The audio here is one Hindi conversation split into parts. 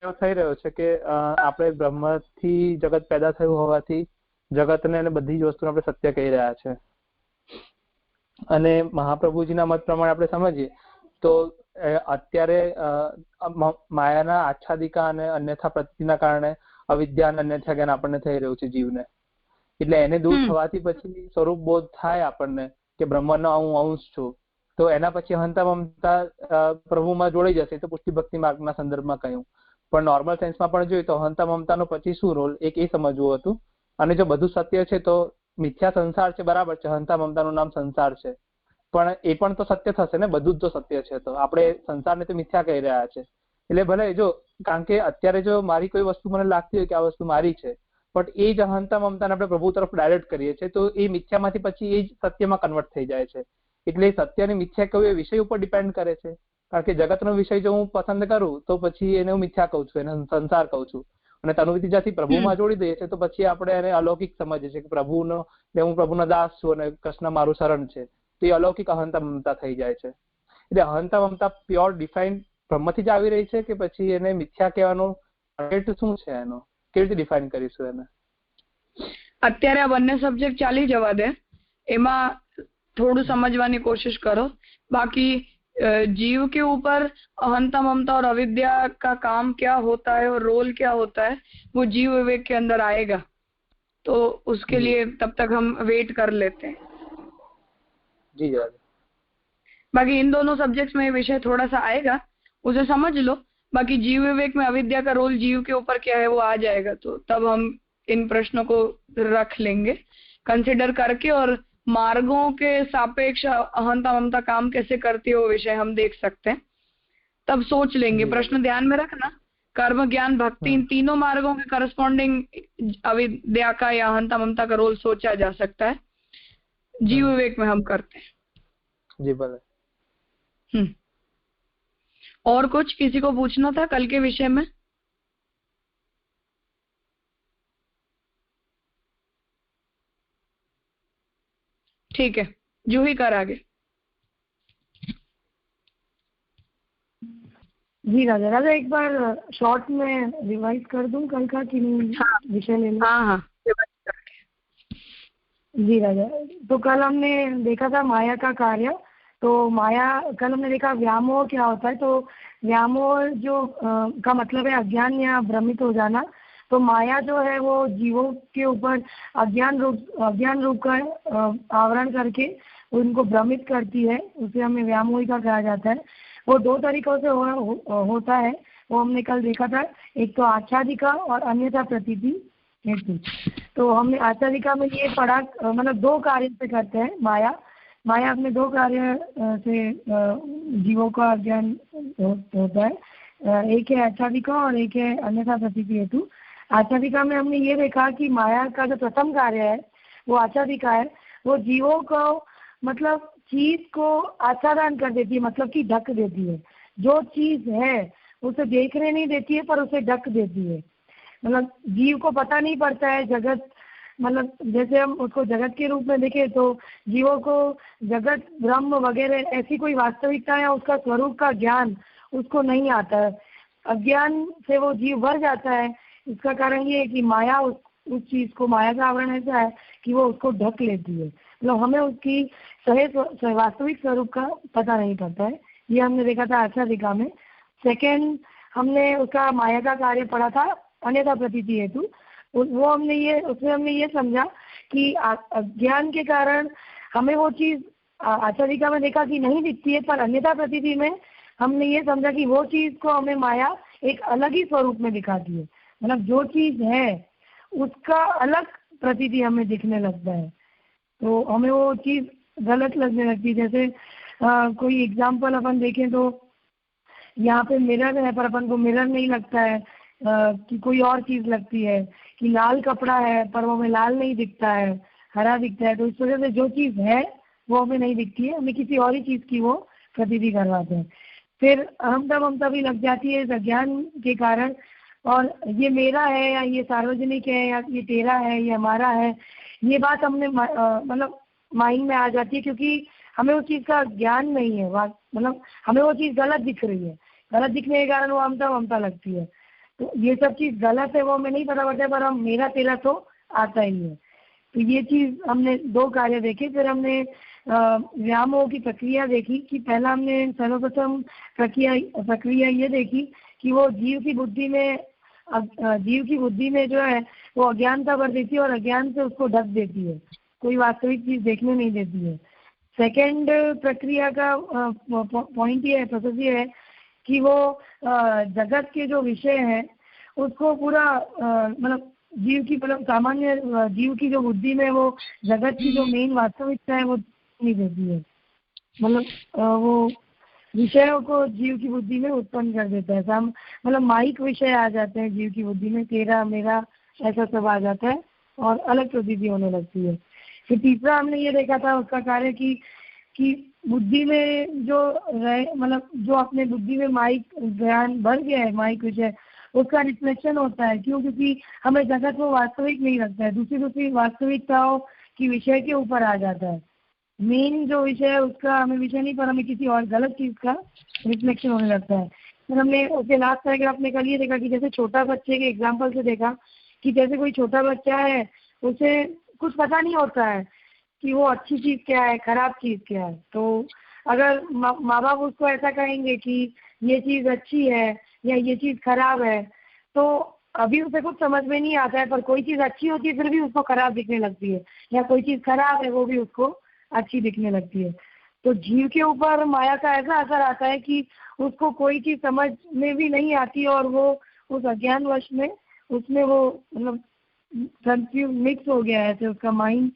એવું થઈ રહ્યો છે કે આપણે બ્રહ્મથી જગત પેદા થયું હોવાથી જગતને અને બધી જ વસ્તુને આપણે સત્ય કહી રહ્યા છે. અને મહાપ્રભુજીના મત પ્રમાણે આપણે સમજીએ તો અત્યારે માયાના આચ્છાદિકા અને અન્યથા પ્રતીતિના કારણે અવિદ્યા અને અન્યથા જ્ઞાન આપણને થઈ રહ્યું છે જીવને. એટલે એને દૂર થવાથી પછી સ્વરૂપ બોધ થાય આપણને કે બ્રહ્મનો હું અંશ છું. તો એના પછી અહંતા મમતા પ્રભુમાં જોડાઈ જશે. તો પુષ્ટિ ભક્તિ માર્ગના સંદર્ભમાં કહ્યું. પણ નોર્મલ સેન્સમાં પણ જોઈએ તો અહંતા મમતાનો પછી શું રોલ એક એ સમજવું હતું. અને જો બધું સત્ય છે તો મિથ્યા સંસાર છે, બરાબર છે, અહંતા મમતાનું નામ સંસાર છે, પણ એ પણ તો સત્ય થશે ને, બધું જ તો સત્ય છે. તો આપણે સંસારને તો મિથ્યા કહી રહ્યા છે. એટલે ભલે જો, કારણ કે અત્યારે જો મારી કોઈ વસ્તુ મને લાગતી હોય કે આ વસ્તુ મારી છે, બટ એ જ અહંતા મમતાને આપણે પ્રભુ તરફ ડાયરેક્ટ કરીએ છીએ તો એ મિથ્યામાંથી પછી એ જ સત્યમાં કન્વર્ટ થઈ જાય છે. એટલે સત્ય અને મિથ્યા કહ્યું એ વિષય ઉપર ડિપેન્ડ કરે છે. કારણ કે જગતનો વિષય જો હું પસંદ કરું તો પછી એને હું મિથ્યા કહું છું, એને સંસાર કહું છું. અને તનુવિધિજાથી પ્રભુમાં જોડી દઈએ છીએ તો પછી આપણે એને અલૌકિક સમજીએ છીએ કે પ્રભુનો, હું પ્રભુનો દાસ છું અને કૃષ્ણ મારું શરણ છે. તો એ અલૌકિક અહંતા મમતા થઈ જાય છે. એટલે અહંતા મમતા પ્યોર ડિફાઇન બ્રહ્મથી જ આવી રહી છે કે પછી એને મિથ્યા કહેવાનો ટાર્ગેટ શું છે એનો, કેવી રીતે ડિફાઇન કરીશું એને? અત્યારે આ બંને સબ્जेक्ट ચાલી જવા દે, એમાં थोड़ा समझवाने की कोशिश करो. बाकी जीव के ऊपर अहंता ममता और अविद्या का काम क्या होता है और रोल क्या होता है वो जीव विवेक के अंदर आएगा. तो उसके लिए तब तक हम वेट कर लेते हैं. जी. बाकी इन दोनों सब्जेक्ट्स में विषय थोड़ा सा आएगा, उसे समझ लो. बाकी जीव विवेक में अविद्या का रोल जीव के ऊपर क्या है वो आ जाएगा. तो तब हम इन प्रश्नों को रख लेंगे कंसिडर करके, और मार्गों के सापेक्ष अहंता ममता काम कैसे करती है वो विषय हम देख सकते हैं. तब सोच लेंगे. प्रश्न ध्यान में रखना, कर्म ज्ञान भक्ति इन तीनों मार्गों के करस्पॉन्डिंग अविद्या का या अहंता ममता का रोल सोचा जा सकता है. जीव विवेक में हम करते हैं. जी भले. और कुछ किसी को पूछना था कल के विषय में? ठीक है, जूही कर आगे. जी राजा. राजा एक बार शॉर्ट में रिवाइज कर दूं कल का कि नहीं विषय लेना? हाँ. जी राजा. तो कल हमने देखा था माया का कार्य. तो माया, कल हमने देखा व्यामोह क्या होता है. तो व्यामोह जो का मतलब है अज्ञान या भ्रमित हो जाना. तो माया जो है वो जीवों के ऊपर अज्ञान रूप का आवरण करके उनको भ्रमित करती है. उसे हमें व्यामोहिका कहा जाता है. वो दो तरीकों से होता है, वो हमने कल देखा था. एक तो आच्छादिका और अन्यथा प्रतीति हेतु. तो हमने आच्छादिका में ये पढ़ा, मतलब दो कार्य से करते हैं माया अपने दो कार्य से जीवों का अज्ञान होता है. एक है आच्छादिका और एक है अन्यथा प्रतीति हेतु. आच्छादिका में हमने ये देखा कि माया का जो प्रथम कार्य है वो आच्छादिका है. वो जीवों को मतलब चीज को आच्छादन कर देती है, मतलब कि ढक देती है. जो चीज है उसे देखने नहीं देती है पर उसे ढक देती है. मतलब जीव को पता नहीं पड़ता है जगत, मतलब जैसे हम उसको जगत के रूप में देखें तो जीवों को जगत ब्रह्म वगैरह ऐसी कोई वास्तविकता या उसका स्वरूप का ज्ञान उसको नहीं आता है. अज्ञान से वो जीव भर जाता है. इसका कारण ये है कि माया उस चीज को, माया का आवरण ऐसा है कि वो उसको ढक लेती है. मतलब हमें उसकी सही वास्तविक स्वरूप का पता नहीं पड़ता है. ये हमने देखा था आच्छादिका में. सेकेंड हमने उसका माया का कार्य पढ़ा था अन्यथा प्रतीति हेतु. वो उसमें हमने ये समझा कि अज्ञान के कारण हमें वो चीज आच्छादिका में देखा कि नहीं दिखती है, पर अन्यथा प्रतीति में हमने ये समझा कि वो चीज को हमें माया एक अलग ही स्वरूप में दिखाती है. मतलब जो चीज है उसका अलग प्रतीति हमें दिखने लगता है. तो हमें वो चीज गलत लगने लगती है. जैसे कोई एग्जाम्पल अपन देखें तो यहाँ पे मिरर है पर अपन को मिरर नहीं लगता है, कि कोई और चीज लगती है. कि लाल कपड़ा है पर वो हमें लाल नहीं दिखता है, हरा दिखता है. तो इस वजह से जो चीज है वो हमें नहीं दिखती है, हमें किसी और ही चीज की वो प्रतीति करवाते हैं. फिर अहंता ममता भी लग जाती है इस अज्ञान के कारण. और ये मेरा है या ये सार्वजनिक है या ये तेरा है ये हमारा है, ये बात हमने मतलब माइंड में आ जाती है, क्योंकि हमें उस चीज का ज्ञान नहीं है. मतलब हमें वो चीज गलत दिख रही है, गलत दिखने के कारण वो अहंता ममता लगती है. तो ये सब चीज गलत है वो हमें नहीं पता पड़ता है, पर हम मेरा तेरा तो आता ही है। तो ये चीज हमने 2 कार्य देखे। फिर हमने व्यामोह की प्रक्रिया देखी कि पहला हमने सर्वप्रथम प्रक्रिया ये देखी कि वो जीव की बुद्धि में जो है वो अज्ञानता भर देती है और अज्ञान से उसको ढक देती है, कोई वास्तविक चीज देखने नहीं देती है। सेकंड प्रक्रिया का पॉइंट ये है, प्रोसेस ये है कि वो जगत के जो विषय है उसको पूरा मतलब जीव की मतलब सामान्य जीव की जो बुद्धि में वो जगत की जो मेन वास्तविकता है वो नहीं देती है, मतलब वो विषयों को जीव की बुद्धि में उत्पन्न कर देता है। मतलब माइक विषय आ जाते हैं जीव की बुद्धि में, तेरा मेरा ऐसा सब आ जाता है और अलग प्रतीति होने लगती है। फिर तीसरा हमने ये देखा था उसका कार्य कि बुद्धि में जो मतलब जो अपने बुद्धि में माइक ज्ञान भर गया है, माइक विषय, उसका रिफ्लेक्शन होता है। क्यों? क्योंकि हमें जगत को वास्तविक नहीं लगता है, दूसरी वास्तविकताओं की विषय के ऊपर आ जाता है। मेन जो विषय है उसका हमें विषय नहीं, पर हमें किसी और गलत चीज का रिफ्लेक्शन होने लगता है। फिर हमने उसके लास्ट पैराग्राफ में कल ये देखा कि जैसे छोटा बच्चे के एग्जाम्पल से देखा कि जैसे कोई छोटा बच्चा है उसे कुछ पता नहीं होता है कि वो अच्छी चीज क्या है, खराब चीज क्या है। तो अगर माँ बाप उसको ऐसा कहेंगे कि ये चीज अच्छी है या ये चीज खराब है, तो अभी उसे कुछ समझ में नहीं आता है, पर कोई चीज अच्छी होती है फिर भी उसको खराब दिखने लगती है, या कोई चीज खराब है वो भी उसको अच्छी दिखने लगती है। तो जीव के ऊपर माया का ऐसा असर आता है कि उसको कोई चीज समझ में भी नहीं आती और वो उस अज्ञानवश में उसमें वो मतलब कंफ्यूज मिक्स हो गया है। तो उसका माइंड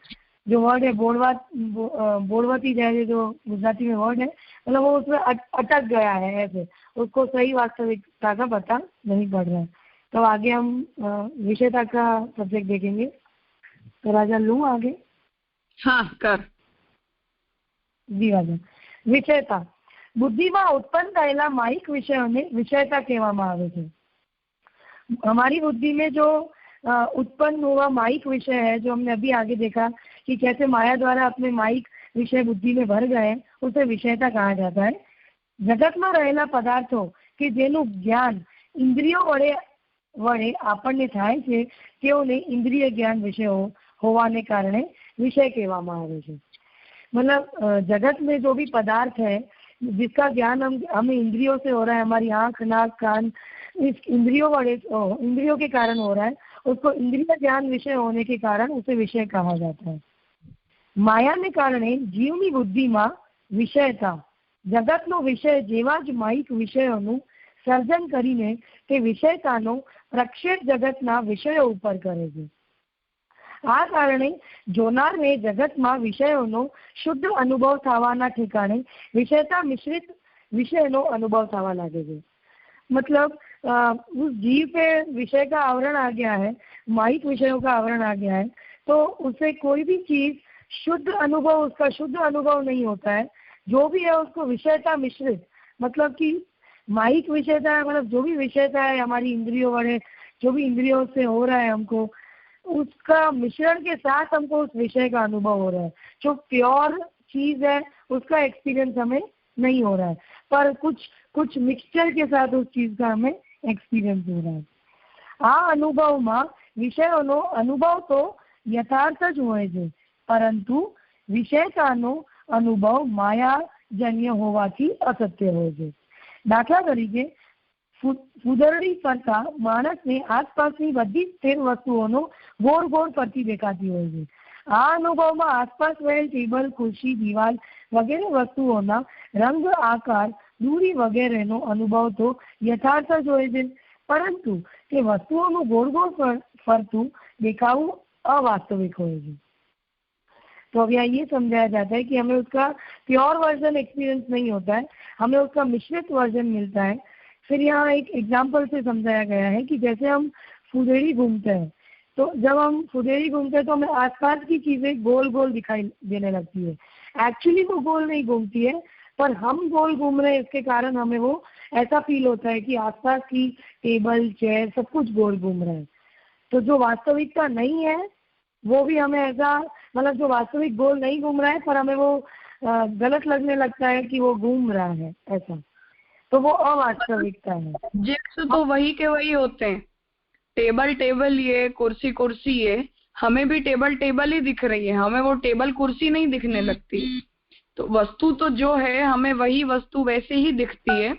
जो वर्ड है बोड़वती जैसे जो गुजराती में वर्ड है, मतलब वो उसमें अटक गया है, ऐसे उसको सही वास्तविकता का पता नहीं पड़ रहा है। तो आगे हम विषयता का सब्जेक्ट देखेंगे। तो राजा लूं आगे? हाँ कर। જી રાજા, વિષયતા બુદ્ધિમાં ઉત્પન્ન થયેલા માઇક વિષયોને વિષયતા કહેવામાં આવે છે। हमारी बुद्धि में जो उत्पन्न हुआ माइक विषय है, जो हमने अभी आगे देखा कि कैसे माया द्वारा अपने माइक विषय बुद्धि में भर गए, उसे विषयता कहा जाता है। जगत में रहेला पदार्थों કે જેનું જ્ઞાન ઇન્દ્રિયો વડે આપણને થાય છે તેઓને ઇન્દ્રિય જ્ઞાન વિષય હોવાને કારણે વિષય કહેવામાં આવે છે। मतलब जगत में जो भी पदार्थ है जिसका ज्ञान हमें इंद्रियों से हो रहा है, हमारी आंख नाक कान इस इंद्रियों के कारण हो रहा है, उसको इंद्रिय ज्ञान विषय होने के कारण उसे विषय कहा जाता है। माया ने कारणे जीवनी बुद्धि में विषयता जगत नो विषय जेवा ज माइक विषयों सर्जन करीने ते विषयतानो प्रक्षेप जगतना विषयों ऊपर करे छे। आ कारणे जोनारने जगतमां विषयोनो शुद्ध अनुभव थवाना ठिकाणे विषयता मिश्रित विषयनो अनुभव थवा लागे छे। मतलब उस जीव पे विषय का आवरण आ गया है, माइक विषयों का आवरण आ गया है, तो उसे कोई भी चीज शुद्ध अनुभव, उसका शुद्ध अनुभव नहीं होता है। जो भी है उसको विषयता मिश्रित, मतलब कि माइक विषयता है, मतलब जो भी विषयता है हमारी इंद्रियों वड़े, जो भी इंद्रियों से हो रहा है हमको, उसका मिश्रण के साथ हमको उस विषय का अनुभव हो रहा है। जो प्योर चीज है उसका एक्सपीरियंस हमें नहीं हो रहा है, पर कुछ मिक्सचर के साथ उस चीज का हमें एक्सपीरियंस हो रहा है। आ अनुभव में विषयों अनुभव तो यथार्थ ज होय छे, परंतु विषयतानो अनुभव मायाजन्य होवाथी असत्य होय छे। दाखला तरीके ફૂદરડી ફરતા માણસને આસપાસની બધી સ્થિર વસ્તુઓનો ગોળ ગોળ ફરતી દેખાતી હોય છે। આ અનુભવમાં આસપાસ રહેલ ટેબલ, ખુરશી, દિવાલ વગેરે વસ્તુઓના રંગ, આકાર, દૂરી વગેરેનો અનુભવ તો યથાર્થ જ હોય છે, પરંતુ તે વસ્તુઓનું ગોળ ગોળ ફરતું દેખાવું अवास्तविक હોય છે। तो अब यहाँ ये समझाया जाता है कि हमें उसका प्योर वर्जन एक्सपीरियंस नहीं होता है, हमें उसका मिश्रित वर्जन मिलता है। फिर यहाँ एक एग्जाम्पल से समझाया गया है कि जैसे हम फुदेड़ी घूमते हैं, तो जब हम फुदेड़ी घूमते हैं तो हमें आसपास की चीजें गोल गोल दिखाई देने लगती है। एक्चुअली वो गोल नहीं घूमती है, पर हम गोल घूम रहे हैं, इसके कारण हमें वो ऐसा फील होता है कि आसपास की टेबल, चेयर सब कुछ गोल घूम रहे हैं। तो जो वास्तविकता नहीं है वो भी हमें ऐसा, मतलब जो वास्तविक गोल नहीं घूम रहा है पर हमें वो गलत लगने लगता है कि वो घूम रहा है, ऐसा। तो वो अवास्तविकता है। ऑब्जेक्ट्स तो वही के वही होते हैं, टेबल टेबल ये, कुर्सी कुर्सी ये, हमें भी टेबल टेबल ही दिख रही है, हमें वो टेबल कुर्सी नहीं दिखने लगती। तो वस्तु तो जो है हमें वही वस्तु वैसे ही दिखती है,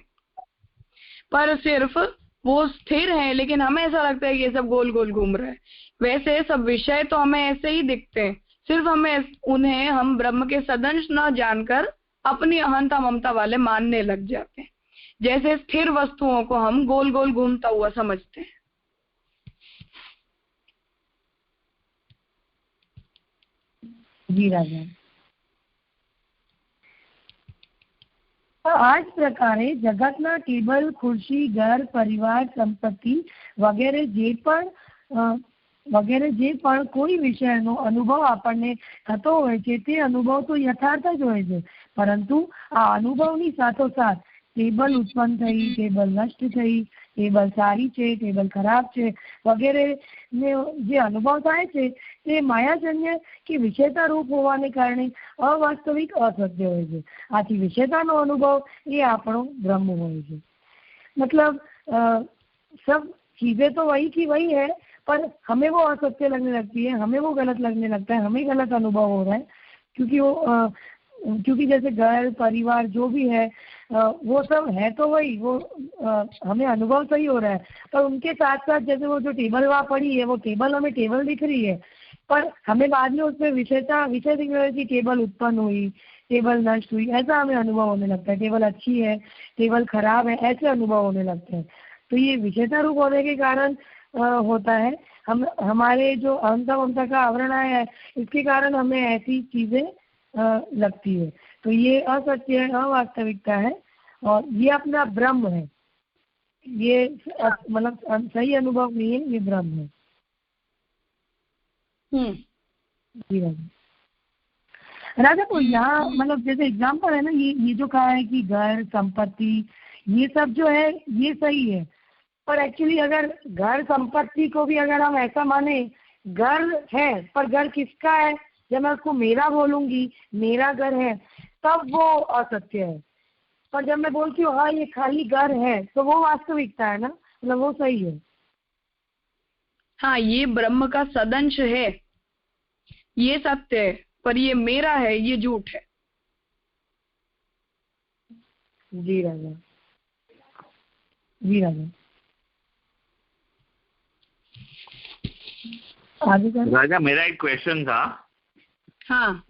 पर सिर्फ वो स्थिर है, लेकिन हमें ऐसा लगता है कि ये सब गोल गोल घूम रहा है। वैसे सब विषय तो हमें ऐसे ही दिखते हैं, सिर्फ हमें उन्हें हम ब्रह्म के सदंश न जानकर अपनी अहंता ममता वाले मानने लग जाते हैं। जैसे स्थिर वस्तुओं को हम गोल गोल घूमता हुआ समझते हैं। जी राजा। આ જ પ્રકારે જગતના ટેબલ, ખુરશી, ઘર, પરિવાર, સંપત્તિ વગેરે જે પણ કોઈ વિષયનો અનુભવ આપણને થતો હોય છે તે અનુભવ તો યથાર્થ જ હોય છે, પરંતુ આ અનુભવની સાથોસાથ ટેબલ ઉત્પન્ન થઈ, ટેબલ નષ્ટ થઈ, ટેબલ સારી છે, ટેબલ ખરાબ છે વગેરે ને જે અનુભવ થાય છે તે માયાજન્ય કે વિષયતા રૂપ હોવાને કારણે અવાસ્તવિક અસત્ય હોય છે। આથી વિષયતાનો અનુભવ એ આપણો બ્રહ્મ હોય છે। मतलब सब चीजें तो वही की वही है, पर हमें वो असत्य लगने लगती है, हमें वो गलत लगने लगता है, हमें गलत अनुभव हो रहा है, क्योंकि जैसे घर परिवार जो भी है वो सब है तो वही, वो हमें अनुभव सही हो रहा है, पर उनके साथ साथ जैसे वो जो टेबल वहाँ पड़ी है वो टेबल हमें टेबल दिख रही है, पर हमें बाद में उसमें विषय दिख रहा है कि टेबल उत्पन्न हुई, टेबल नष्ट हुई, ऐसा हमें अनुभव होने लगता है। टेबल अच्छी है, टेबल खराब है, ऐसे अनुभव होने लगते हैं। तो ये विषयता रूप होने के कारण होता है। हम हमारे जो अहंता ममता का आवरण आया है इसके कारण हमें ऐसी चीजें लगती है। तो ये असत्य है, अवास्तविकता है, और ये अपना ब्रह्म है, ये मतलब सही अनुभव नहीं है, ये ब्रह्म है। जी राजा। तो यहाँ मतलब जैसे एग्जाम्पल है ना, ये जो कहा है कि घर संपत्ति ये सब जो है ये सही है, पर एक्चुअली अगर घर संपत्ति को भी अगर हम ऐसा माने, घर है पर घर किसका है, जब मैं उसको मेरा बोलूंगी, मेरा घर है, तब वो असत्य है। पर जब मैं बोलती हूँ हाँ ये खाली घर है, तो वो वास्तविकता है ना, मतलब वो सही है। हाँ, ये ब्रह्म का सदंश है, ये सत्य है, पर ये मेरा है, ये झूठ है। जी राजा। जी राजा। राजा मेरा एक क्वेश्चन था। हाँ,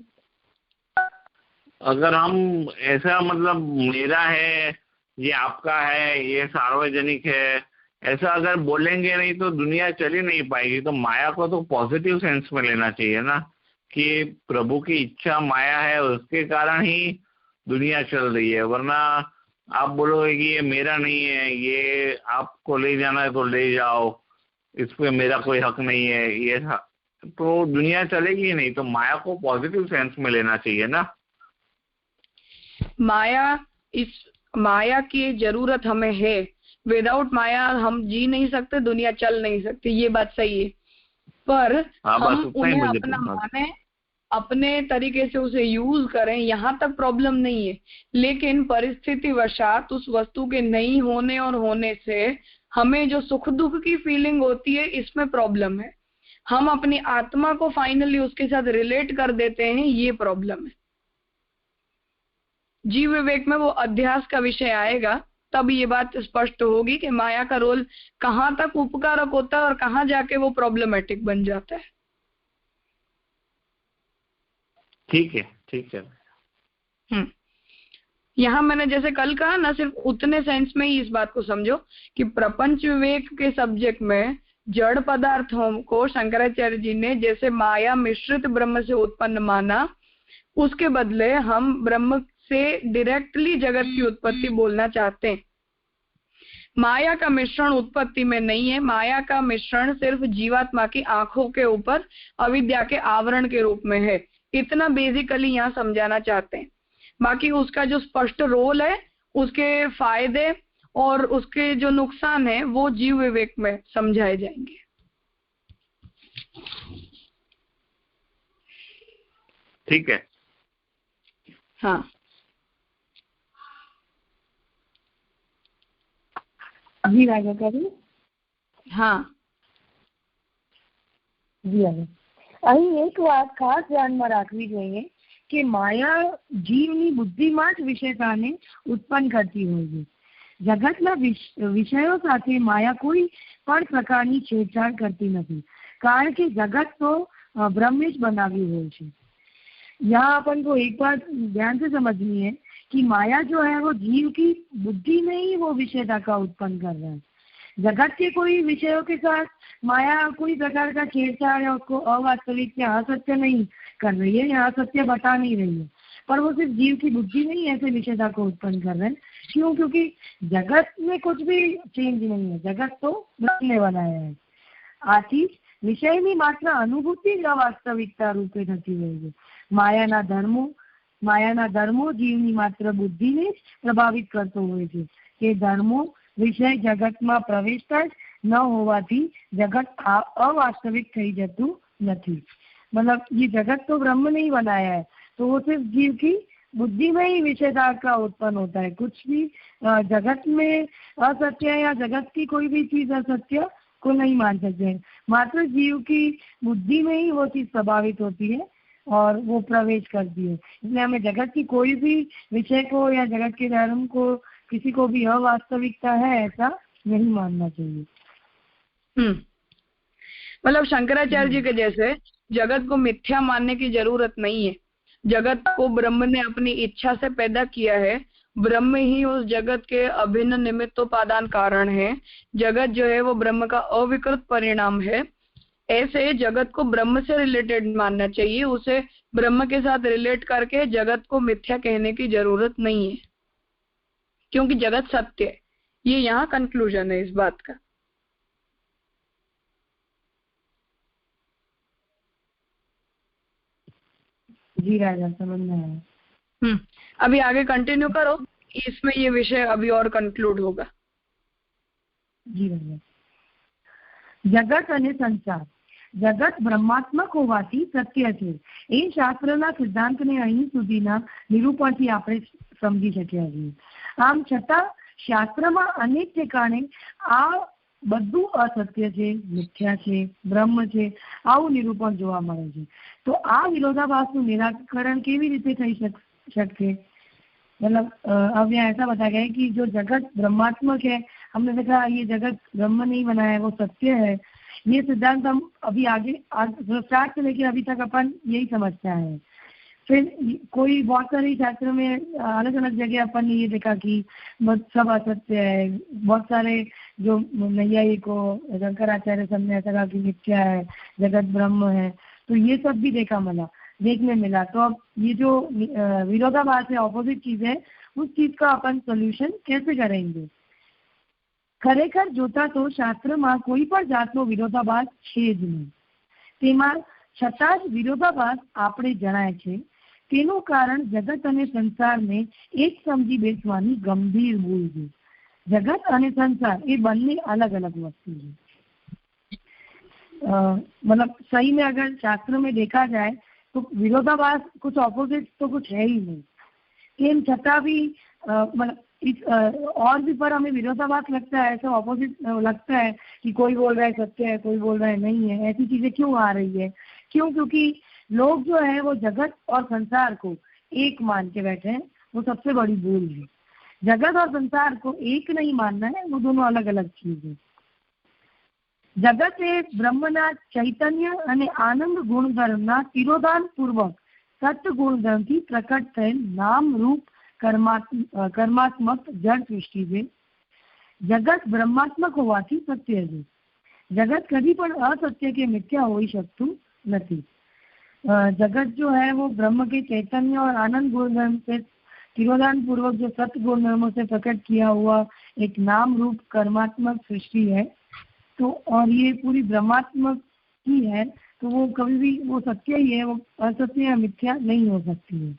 अगर हम ऐसा मतलब मेरा है, ये आपका है, ये सार्वजनिक है, ऐसा अगर बोलेंगे नहीं तो दुनिया चल ही नहीं पाएगी। तो माया को तो पॉजिटिव सेंस में लेना चाहिए ना, कि प्रभु की इच्छा माया है, उसके कारण ही दुनिया चल रही है। वरना आप बोलोगे कि ये मेरा नहीं है, ये आपको ले जाना है तो ले जाओ, इस पे मेरा कोई हक नहीं है, ये तो दुनिया चलेगी नहीं। तो माया को पॉजिटिव सेंस में लेना चाहिए ना। माया की जरूरत हमें है, विदाउट माया हम जी नहीं सकते, दुनिया चल नहीं सकती, ये बात सही है। पर हम उन्हें अपना माने, अपने तरीके से उसे यूज करें, यहाँ तक प्रॉब्लम नहीं है। लेकिन परिस्थिति वशात उस वस्तु के नहीं होने और होने से हमें जो सुख दुख की फीलिंग होती है, इसमें प्रॉब्लम है। हम अपनी आत्मा को फाइनली उसके साथ रिलेट कर देते हैं, ये प्रॉब्लम है। जीव विवेक में वो अध्यास का विषय आएगा, तब ये बात स्पष्ट होगी कि माया का रोल कहाँ तक उपकारक होता है और कहाँ जाके वो प्रॉब्लमेटिक बन जाता है। ठीक है, ठीक है। यहाँ मैंने जैसे कल कहा ना, सिर्फ उतने सेंस में ही इस बात को समझो कि प्रपंच विवेक के सब्जेक्ट में जड़ पदार्थों को शंकराचार्य जी ने जैसे माया मिश्रित ब्रह्म से उत्पन्न माना, उसके बदले हम ब्रह्म से डायरेक्टली जगत की उत्पत्ति बोलना चाहते हैं। माया का मिश्रण उत्पत्ति में नहीं है, माया का मिश्रण सिर्फ जीवात्मा की आंखों के ऊपर अविद्या के आवरण के रूप में है। इतना बेसिकली यहाँ समझाना चाहते हैं। बाकी उसका जो स्पष्ट रोल है, उसके फायदे और उसके जो नुकसान है, वो जीव विवेक में समझाए जाएंगे। ठीक है। हाँ, જી રાજા કરી. હા જી રાજા. અહીં એક વાત ખાસ ધ્યાનમાં રાખવી જોઈએ કે માયા જીવની બુદ્ધિમાં જ વિષયતાને ઉત્પન્ન કરતી હોય છે. જગતના વિષયો સાથે માયા કોઈ પણ પ્રકારની છેડછાડ કરતી નથી, કારણ કે जगत तो ब्रह्म જ बनावी હોય છે. यहाँ अपन को एक बात ध्यान से समझनी है कि माया जो है वो जीव की बुद्धि में ही वो विषयता का उत्पन्न कर रहा है. जगत के कोई विषयों के साथ माया कोई प्रकार का छेड़छाड़ या उसको अवास्तविक या असत्य नहीं कर रही है या असत्य बता नहीं रही है, पर वो सिर्फ जीव की बुद्धि में ही ऐसे विषयता को उत्पन्न कर रहे हैं. क्यों? क्योंकि जगत में कुछ भी चेंज नहीं है, जगत तो ब्रह्म ने बनाया है. आથી વિષયની માત્ર અનુભૂતિ જ અવાસ્તવિકતા રૂપે થતી હોય છે. માયાના ધર્મો જીવની માત્ર બુદ્ધિને જ પ્રભાવિત કરતો હોય છે. તે ધર્મો વિષય જગતમાં પ્રવેશતા જ ન હોવાથી જગત અવાસ્તવિક થઈ જતું નથી. मतलब ये जगत तो ब्रह्म ने ही बनाया है, तो वो सिर्फ जीव की बुद्धि में ही विषयता का उत्पन्न होता है. कुछ भी जगत में असत्य या जगत की कोई भी चीज असत्य को नहीं मान सकते हैं. मात्र जीव की बुद्धि में ही वो चीज प्रभावित होती है और वो प्रवेश करती है. इसलिए हमें जगत की कोई भी विषय को या जगत के धर्म को किसी को भी अवास्तविकता है ऐसा नहीं मानना चाहिए. मतलब शंकराचार्य जी के जैसे जगत को मिथ्या मानने की जरूरत नहीं है. जगत को ब्रह्म ने अपनी इच्छा से पैदा किया है, ब्रह्म ही उस जगत के अभिन्न निमित्तोपादान कारण है. जगत जो है वो ब्रह्म का अविकृत परिणाम है. ऐसे जगत को ब्रह्म से रिलेटेड मानना चाहिए, उसे ब्रह्म के साथ रिलेट करके जगत को मिथ्या कहने की जरूरत नहीं है, क्योंकि जगत सत्य है. ये यहाँ कंक्लूजन है इस बात का. जी राजा समझ में आया. अभी आगे कंटिन्यू करो, इसमें ये विषय अभी और कंक्लूड होगा. जी राजा. જગત અને સંસાર. જગત બ્રહ્માત્મક હોવાથી સત્ય છે એ શાસ્ત્રના સિદ્ધાંતને અહીં સુધીના નિરૂપણથી આપણે સમજી શક્યા છીએ. આમ છતાં શાસ્ત્રમાં અનેક ઠેકાણે આ બધું અસત્ય છે, મિથ્યા છે, બ્રહ્મ છે આવું નિરૂપણ જોવા મળે છે. તો આ વિરોધાભાસનું નિરાકરણ કેવી રીતે થઈ શકશે? मतलब अब यहाँ ऐसा बताया गया है कि जो जगत ब्रह्मात्मक है, हमने देखा ये जगत ब्रह्म नहीं बनाया है, वो सत्य है. ये सिद्धांत हम अभी आगे स्टार्ट से लेकर अभी तक अपन यही समझते आए हैं. फिर कोई बहुत सारे शास्त्र में अलग अलग जगह अपन ने ये देखा कि सब असत्य है. बहुत सारे जो नैयायिकों शंकराचार्य सब ने ऐसा कहा कि मिथ्या है, जगत ब्रह्म है. तो ये सब भी देखने मिला. तो अब ये जो विरोधाभास है, ऑपोजिट चीज है, उस चीज का अपन सोल्यूशन कैसे करेंगे? खरेखर जोता तो शास्त्र में कोई पण जातनो विरोधाभास छे ज नहीं. तेमां छतां ज विरोधाभास आपणे जणाय छे. तेनुं कारण जगत अने संसार ने एक समझी बेसवानी गंभीर भूल छे. जगत अने संसार ए बंने अलग अलग वस्तु छे. मतलब सही में अगर शास्त्र में देखा जाए तो विरोधाभास कुछ ऑपोजिट तो कुछ है ही नहीं. तेम छतां भी मतलब और भी पर हमें विरोधाभास लगता है, ऐसा ऑपोजिट लगता है कि कोई बोल रहा है सत्य है, कोई बोल रहा है नहीं है. ऐसी चीजें क्यों आ रही है? क्यों? क्योंकि लोग जो है वो जगत और संसार को एक मान के बैठे हैं. वो सबसे बड़ी भूल है. जगत और संसार को एक नहीं मानना है, वो दोनों अलग अलग चीज है. जगत ए ब्रह्मना चैतन्य અને આનંદ ગુણધર્મના તિરોધાન પૂર્વક સત ગુણધર્મથી પ્રકટ થયેલ નામ રૂપ કર્માત્મક જળ સૃષ્ટિ છે. જગત બ્રહ્માત્મક હોવાથી સત્ય છે. जगत कभी पण असत्य के मिथ्या हो ही सकતું નથી. जगत जो है वो ब्रह्म के चैतन्य और आनंद गुणधर्म से तिरोधान पूर्वक जो सत गुणधर्मों से प्रकट किया हुआ एक नाम रूप कर्मात्मक सृष्टि है. तो और ये पूरी ब्रह्मात्मक ही है, तो वो कभी भी वो सत्य ही है, वो असत्य या मिथ्या नहीं हो सकती है.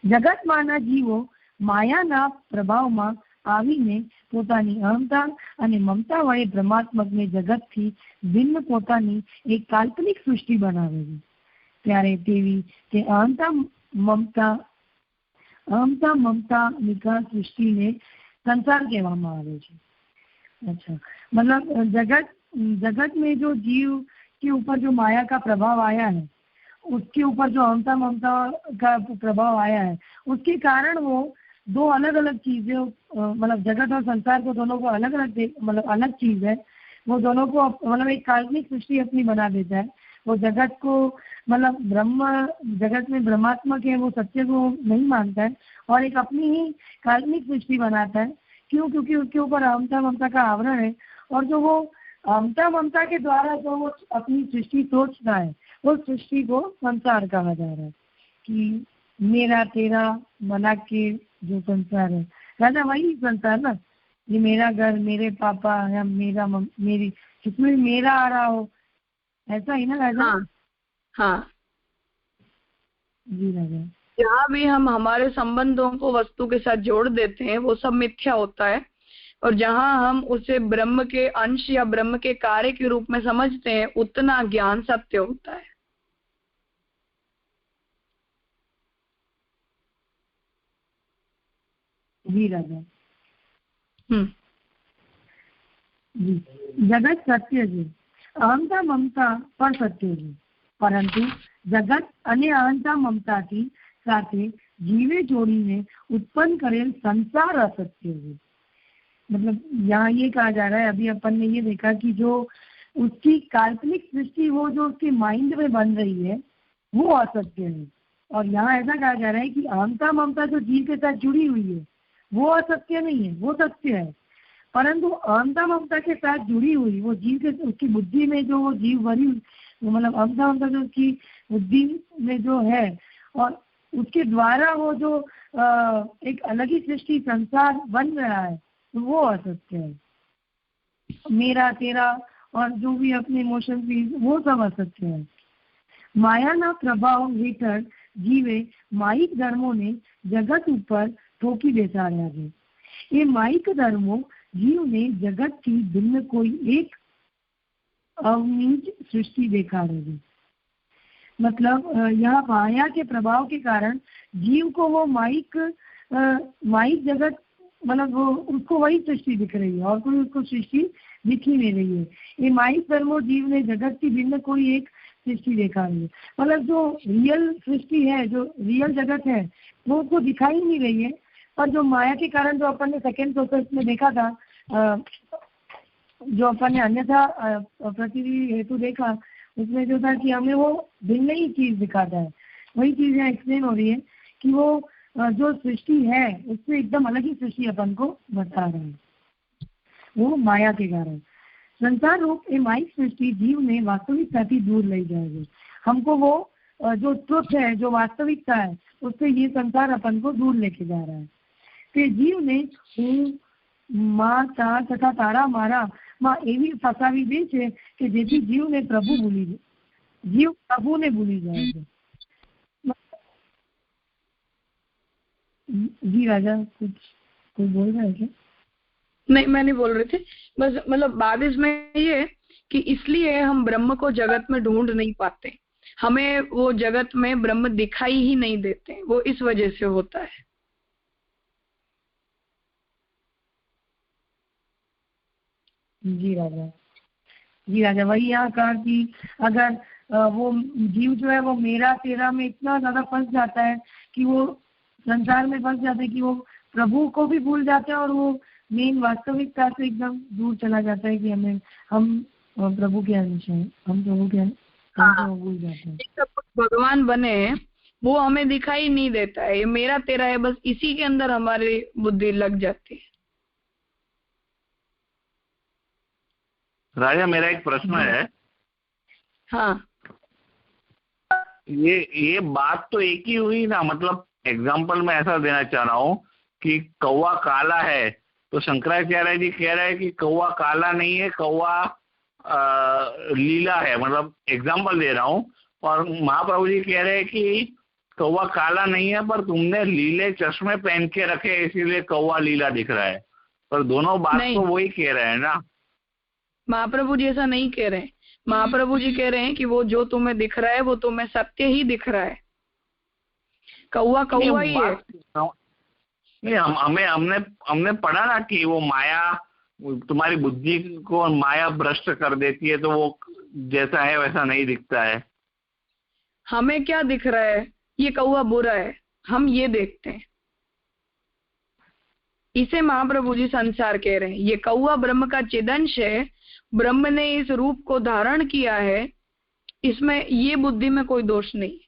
जगतमाना जीवो मायाना प्रभावમાં આવીને પોતાની અહંતા અને મમતા વડે બ્રહ્માત્મકને જગતથી ભિન્ન પોતાની એક કાલ્પનિક સૃષ્ટિ બનાવે છે. ત્યારે તેવી તે અહંતા મમતા નિકા સૃષ્ટિને સંસાર કહેવામાં આવે છે. अच्छा, मतलब जगत में जो जीव के ऊपर जो माया का प्रभाव आया है, उसके ऊपर जो अहंता ममता का प्रभाव आया है, उसके कारण वो दो अलग अलग चीजें, मतलब जगत और संसार को दोनों को अलग अलग, मतलब अलग चीज है. वो दोनों को मतलब एक काल्पनिक सृष्टि अपनी बना देता है. वो जगत को मतलब जगत में ब्रह्मात्मक है, वो सत्य को नहीं मानता है और एक अपनी ही काल्पनिक सृष्टि बनाता है. क्यों? क्योंकि उसके ऊपर अहंता ममता का आवरण है और जो वो अहंता ममता के द्वारा जो वो अपनी सृष्टि सोचता है, उस सृष्टि को संसार कहा जा रहा है कि मेरा तेरा बना के जो संसार है, राजा वही संसार ना. ये मेरा घर, मेरे पापा या मेरी, जिसमें मेरा आ रहा हो, ऐसा ही ना राजा. हाँ हाँ जी राजा. जहाँ भी हम हमारे संबंधों को वस्तु के साथ जोड़ देते हैं वो सब मिथ्या होता है, और जहाँ हम उसे ब्रह्म के अंश या ब्रह्म के कार्य के रूप में समझते हैं उतना ज्ञान सत्य होता है. जी राजा. जी, जगत सत्य છે, અહંતા મમતા પણ સત્ય છે, પરંતુ જગત અને અહંતા મમતાથી સાથે જીવે જોડીને उत्पन्न करेल संसार असत्य है. मतलब यहाँ ये कहा जा रहा है, अभी अपन ने ये देखा कि जो उसकी काल्पनिक सृष्टि वो जो उसके माइंड में बन रही है वो असत्य है. और यहाँ ऐसा कहा जा रहा है कि अहंता ममता जो जीव के साथ जुड़ी हुई है वो असत्य नहीं है, वो सत्य है. परंतु अहंता ममता के साथ जुड़ी हुई वो जीव के, उसकी बुद्धि में जो वो जीव भरी, मतलब अहंता ममता जो उसकी बुद्धि में जो है और उसके द्वारा वो जो एक अलग ही सृष्टि संसार बन रहा है वो असत्य है. मेरा तेरा और जो भी अपने इमोशन भी वो सब असत्य है. માયાના પ્રભાવ હેઠળ જીવે માયિક ધર્મોને જગત ઉપર ઠોકી બેસાડ્યા છે. એ માયિક ધર્મો જીવને જગતથી ભિન્ન કોઈ એક અવનીજ સૃષ્ટિ દેખાડે છે. मतलब यहाँ माया के प्रभाव के कारण जीव को वो माइक जगत, मतलब वो उसको वही सृष्टि दिख रही है और कोई उसको सृष्टि दिख ही नहीं रही है. ये माइक धर्मो जीव ने जगत की भिन्न कोई एक सृष्टि देखा रही है. मतलब जो रियल सृष्टि है, जो रियल जगत है वो उसको दिखाई नहीं रही है. और जो माया के कारण जो अपन ने सेकेंड प्रोसेस में देखा था, जो अपन ने अन्यथा प्रतीति हेतु देखा, उसमें जो था कि हमें वो भिन्न ही चीज दिखाता है. वही चीज यहाँ एक्सप्लेन हो रही है कि वो जो सृष्टि है उससे एकदम अलग ही सृष्टि अपन को बता रहे हैं, वो माया के कारण. संसार रूप ये माइक सृष्टि जीव ने वास्तविकताથી दूर ले जाएगी. हमको वो जो ट्रुथ है, जो वास्तविकता है, उससे ये संसार अपन को दूर लेके जा रहा है. फिर जीव ने હું માં તા તથા તારા મારા માં એવી ફસાવી દે છે કે જેથી જીવને પ્રભુ ભૂલી જાય, જીવ પ્રભુને ભૂલી જાય છે. जी राजा, कुछ कोई बोल रहा है क्या? नहीं, मैं नहीं बोल रही थी. बस मतलब बात इसमें ये है कि इसलिए हम ब्रह्म को जगत में ढूंढ नहीं पाते, हमें वो जगत में ब्रह्म दिखाई ही नहीं देते, वो इस वजह से होता है. जी राजा. जी राजा, वही यहाँ कहा कि अगर वो जीव जो है वो मेरा तेरा में इतना ज्यादा फंस जाता है कि वो संसार में फंस जाता है कि वो प्रभु को भी भूल जाता है और वो मेन वास्तविकता से एकदम दूर चला जाता है कि हम प्रभु के अंश हैं, हम प्रभु के अंश, हम भूल जाते हैं. भगवान बने वो हमें दिखाई नहीं देता है, ये मेरा तेरा है, बस इसी के अंदर हमारी बुद्धि लग जाती है. राजा, मेरा एक प्रश्न है. हाँ, ये बात तो एक ही हुई ना. मतलब एग्जाम्पल मैं ऐसा देना चाह रहा हूँ कि कौवा काला है तो शंकराचार्य जी कह रहे हैं कि कौवा काला नहीं है, कौवा लीला है. मतलब एग्जाम्पल दे रहा हूँ. और महाप्रभु जी कह रहे हैं कि कौवा काला नहीं है पर तुमने लीले चश्मे पहन के रखे इसीलिए कौवा लीला दिख रहा है. पर दोनों बात तो वही कह रहे हैं ना. महाप्रभु जी ऐसा नहीं कह रहे हैं. महाप्रभु जी कह रहे हैं कि वो जो तुम्हें दिख रहा है वो तुम्हें सत्य ही दिख रहा है. कौवा कौवा ही है. नहीं, हमें हमने हमने पढ़ा ना कि वो माया तुम्हारी बुद्धि को माया भ्रष्ट कर देती है, तो वो जैसा है वैसा नहीं दिखता है। हमें क्या दिख रहा है? ये कौवा बुरा है, हम ये देखते हैं। इसे महाप्रभु जी संसार कह रहे हैं। ये कौवा ब्रह्म का चिदंश है, ब्रह्म ने इस रूप को धारण किया है, इसमें ये बुद्धि में कोई दोष नहीं।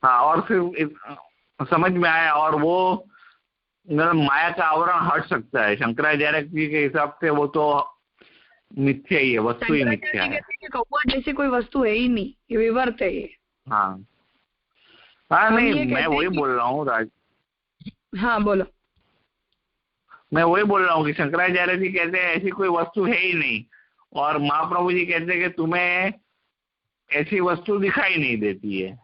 हाँ, और फिर समझ में आया, और वो मतलब माया का आवरण हट सकता है। शंकराचार्य जी के हिसाब से वो तो मिथ्या ही है, वस्तु ही मिथ्या है। कौवा जैसी कोई वस्तु है ही नहीं, ये विवर्त है ये। हाँ हाँ, नहीं मैं वही बोल रहा हूँ राज। हाँ बोलो। मैं वही बोल रहा हूँ कि शंकराचार्य जी कहते हैं ऐसी कोई वस्तु है ही नहीं, और महाप्रभु जी कहते हैं कि तुम्हें ऐसी वस्तु दिखाई नहीं देती है।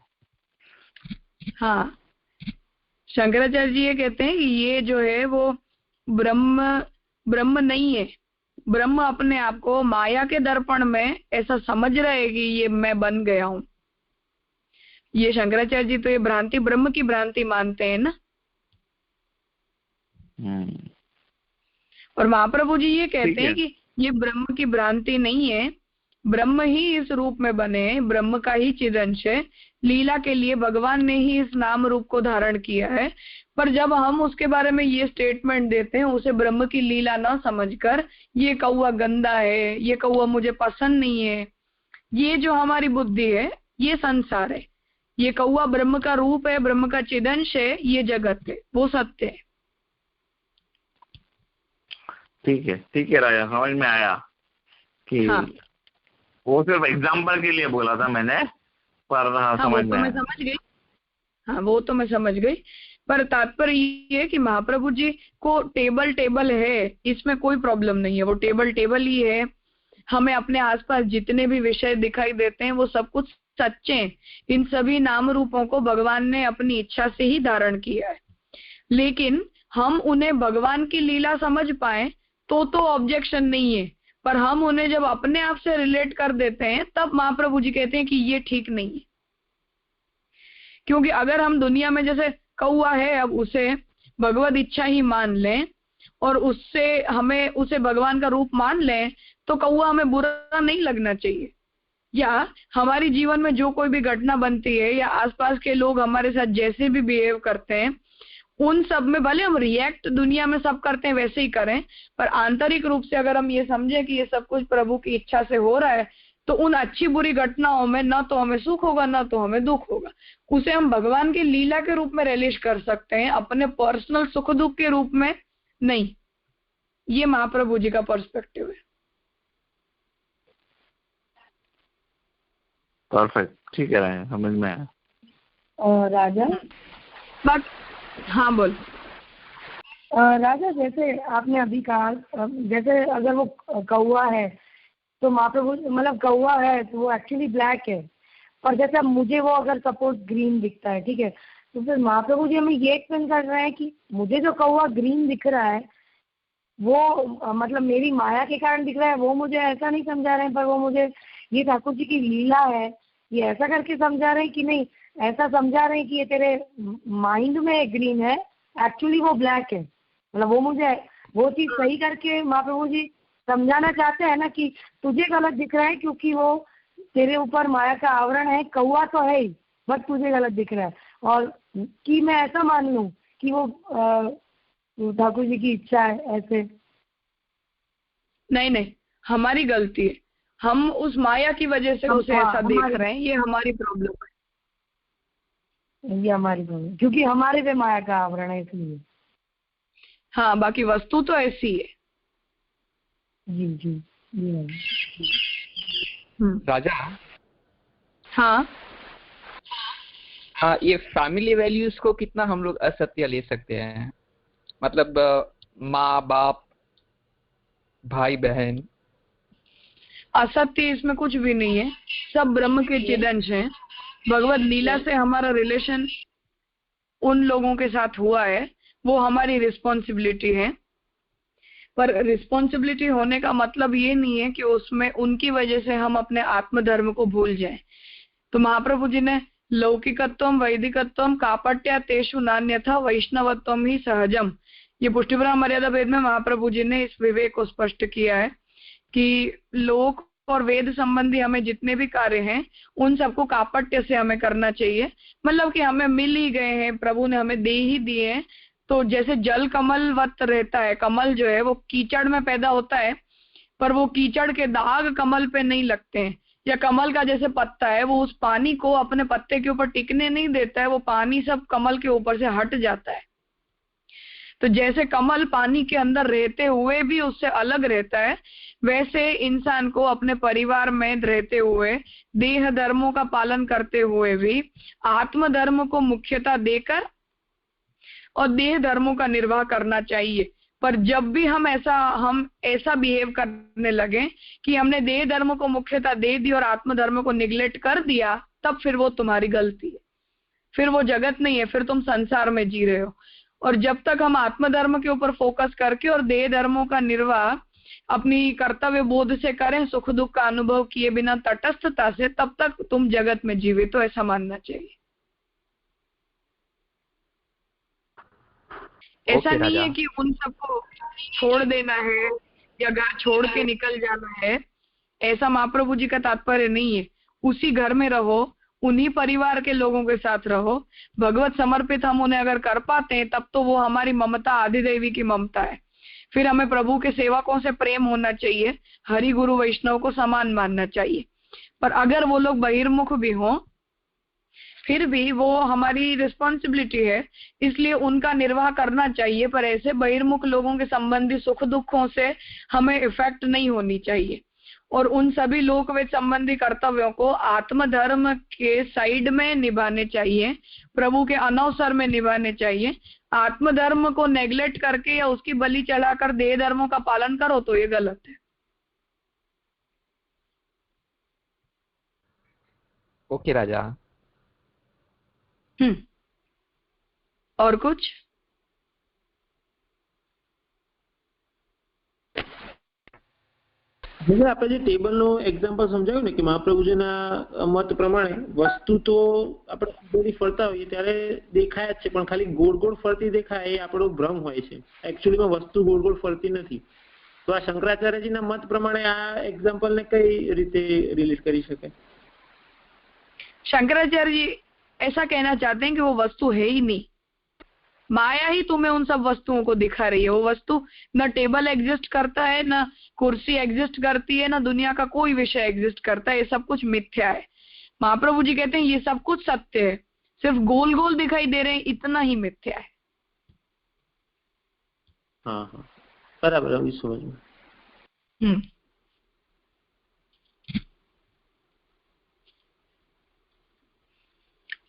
हाँ, शंकराचार्य जी ये कहते हैं कि ये जो है वो ब्रह्म नहीं है। ब्रह्म अपने आप को माया के दर्पण में ऐसा समझ रहे है कि ये मैं बन गया हूँ। ये शंकराचार्य जी तो ये भ्रांति ब्रह्म की भ्रांति मानते हैं ना। और महाप्रभु जी ये कहते हैं कि ये ब्रह्म की भ्रांति नहीं है, ब्रह्म ही इस रूप में बने हैं, ब्रह्म का ही चिदंश है। लीला के लिए भगवान ने ही इस नाम रूप को धारण किया है। पर जब हम उसके बारे में ये स्टेटमेंट देते हैं, उसे ब्रह्म की लीला न समझकर, ये कौवा गंदा है, ये कौवा मुझे पसंद नहीं है, ये जो हमारी बुद्धि है, ये संसार है। ये कौवा ब्रह्म का रूप है, ब्रह्म का चिदंश है, ये जगत है, वो सत्य है। ठीक है राजा, समझ में आया कि हाँ। वो सिर्फ एग्जाम्पल के लिए बोला था मैंने, पर हाँ, समझ में समझ गई। हाँ, वो तो मैं समझ गई। पर तात्पर्य ये है कि महाप्रभु जी को टेबल है, इसमें कोई प्रॉब्लम नहीं है। वो टेबल ही है। हमें अपने आसपास जितने भी विषय दिखाई देते हैं वो सब कुछ सच्चे हैं। इन सभी नाम रूपों को भगवान ने अपनी इच्छा से ही धारण किया है। लेकिन हम उन्हें भगवान की लीला समझ पाए तो ऑब्जेक्शन नहीं है, पर हम उन्हें जब अपने आप से रिलेट कर देते हैं तब महाप्रभु जी कहते हैं कि ये ठीक नहीं है। क्योंकि अगर हम दुनिया में जैसे कौवा है, अब उसे भगवत इच्छा ही मान लें और उससे हमें उसे भगवान का रूप मान लें, तो कौवा हमें बुरा नहीं लगना चाहिए। या हमारी जीवन में जो कोई भी घटना बनती है या आसपास के लोग हमारे साथ जैसे भी बिहेव करते हैं, उन सब में भले हम रिएक्ट दुनिया में सब करते हैं वैसे ही करें, पर आंतरिक रूप से अगर हम ये समझें कि ये सब कुछ प्रभु की इच्छा से हो रहा है, तो उन अच्छी बुरी घटनाओं में ना तो हमें सुख होगा ना तो हमें दुख होगा। उसे हम भगवान की लीला के रूप में रिलीज कर सकते हैं, अपने पर्सनल सुख दुख के रूप में नहीं। ये महाप्रभु जी का पर्सपेक्टिव है। परफेक्ट, ठीक है, समझ में आया। राजा बट हाँ बोल। राजा, जैसे आपने अभी कहा, जैसे अगर वो कौवा है तो महाप्रभु मतलब कौवा है तो वो एक्चुअली ब्लैक है, और जैसे अब मुझे वो अगर सपोज ग्रीन दिखता है, ठीक है, तो फिर महाप्रभु जी हमें ये एक्सप्लेन कर रहे हैं कि मुझे जो कौवा ग्रीन दिख रहा है वो मतलब मेरी माया के कारण दिख रहा है, वो मुझे ऐसा नहीं समझा रहे हैं, पर वो मुझे ये ठाकुर जी की लीला है ये ऐसा करके समझा रहे हैं कि नहीं, ऐसा समझा रहे हैं कि ये तेरे माइंड में ग्रीन है, एक्चुअली वो ब्लैक है। मतलब वो मुझे वो चीज सही करके महाप्रभु जी समझाना चाहते हैं ना कि तुझे गलत दिख रहा है क्योंकि वो तेरे ऊपर माया का आवरण है, कौवा तो है ही बट तुझे गलत दिख रहा है। और कि मैं ऐसा मान लूं कि वो ठाकुर जी की इच्छा है, ऐसे नहीं, हमारी गलती है। हम उस माया की वजह से उसे ऐसा देख रहे हैं, ये हमारी प्रॉब्लम है। ये हमारी प्रॉब्लम, क्योंकि हमारे पे माया का आवरण है इसलिए। हाँ, बाकी वस्तु तो ऐसी है। जी जी राजा। हाँ हाँ, ये फैमिली वैल्यूज को कितना हम लोग असत्य ले सकते हैं? मतलब माँ बाप भाई बहन, असत्य इसमें कुछ भी नहीं है, सब ब्रह्म के चिदंश हैं। भगवत लीला से हमारा रिलेशन उन लोगों के साथ हुआ है, वो हमारी रिस्पॉन्सिबिलिटी है। पर रिस्पॉन्सिबिलिटी होने का मतलब ये नहीं है कि उसमें उनकी वजह से हम अपने आत्मधर्म को भूल जाएं। तो महाप्रभु जी ने लौकिकत्वम वैदिकत्वम कापट्या तेषु नान्यथा वैष्णवत्वम ही सहजम। ये पुष्टिपुराण मर्यादा भेद में महाप्रभु जी ने इस विवेक को स्पष्ट किया है कि लोक और वेद संबंधी हमें जितने भी कार्य हैं उन सबको कापट्य से हमें करना चाहिए। मतलब कि हमें मिल ही गए हैं, प्रभु ने हमें दे ही दिए हैं। तो जैसे जल कमलवत रहता है, कमल जो है वो कीचड़ में पैदा होता है पर वो कीचड़ के दाग कमल पे नहीं लगते हैं, या कमल का जैसे पत्ता है वो उस पानी को अपने पत्ते के ऊपर टिकने नहीं देता है, वो पानी सब कमल के ऊपर से हट जाता है। तो जैसे कमल पानी के अंदर रहते हुए भी उससे अलग रहता है, वैसे इंसान को अपने परिवार में रहते हुए देह धर्मों का पालन करते हुए भी आत्म धर्म को मुख्यता देकर और देह धर्मों का निर्वाह करना चाहिए। पर जब भी हम ऐसा बिहेव करने लगे कि हमने देह धर्म को मुख्यता दे दी और आत्म धर्म को निग्लेक्ट कर दिया, तब फिर वो तुम्हारी गलती है, फिर वो जगत नहीं है, फिर तुम संसार में जी रहे हो। और जब तक हम आत्म धर्म के ऊपर फोकस करके और देह धर्मों का निर्वाह अपनी कर्तव्य बोध से करें, सुख दुख का अनुभव किए बिना तटस्थता से, तब तक तुम जगत में जीवित हो, ऐसा मानना चाहिए। ऐसा नहीं है कि उन सबको छोड़ देना है या घर छोड़ के निकल जाना है, ऐसा महाप्रभु जी का तात्पर्य नहीं है। उसी घर में रहो, उन्हीं परिवार के लोगों के साथ रहो, भगवत समर्पित हम उन्हें अगर कर पाते हैं तब तो वो हमारी ममता आदिदेवी की ममता है। फिर हमें प्रभु के सेवकों से प्रेम होना चाहिए, हरि गुरु वैष्णव को समान मानना चाहिए। पर अगर वो लोग बहिर्मुख भी हों फिर भी वो हमारी रिस्पॉन्सिबिलिटी है, इसलिए उनका निर्वाह करना चाहिए। पर ऐसे बहिर्मुख लोगों के संबंधी सुख दुखों से हमें इफेक्ट नहीं होनी चाहिए। और उन सभी लोकवेद संबंधी कर्तव्यों को आत्मधर्म के साइड में निभाने चाहिए, प्रभु के अनवसर में निभाने चाहिए। आत्मधर्म को नेग्लेक्ट करके या उसकी बलि चढ़ाकर देह धर्मों का पालन करो तो ये गलत है। ओके राजा। और कुछ? એટલે આપણે જે ટેબલનો એક્ઝામ્પલ સમજાવ્યું ને કે મહાપ્રભુજીના મત પ્રમાણે વસ્તુ તો આપણે બધી ફરતા હોઈએ ત્યારે દેખાય જ છે, પણ ખાલી ગોળ ગોળ ફરતી દેખાય એ આપણો ભ્રમ હોય છે। એકચ્યુઅલીમાં વસ્તુ गोल गोल ફરતી નથી। તો આ શંકરાચાર્યજીના મત પ્રમાણે આ એક્ઝામ્પલને કઈ રીતે રિલીઝ કરી શકે? शंकराचार्य जी ऐसा कहना चाहते हैं कि वो वस्तु है ही नहीं, माया ही तुम्हें उन सब वस्तुओं को दिखा रही है। वो वस्तु न टेबल एग्जिस्ट करता है, न कुर्सी एग्जिस्ट करती है, न दुनिया का कोई विषय एग्जिस्ट करता है, ये सब कुछ मिथ्या है। महाप्रभु जी कहते हैं ये सब कुछ सत्य है, सिर्फ गोल गोल दिखाई दे रहे हैं, इतना ही मिथ्या है। हाँ हाँ बराबर है, समझ में।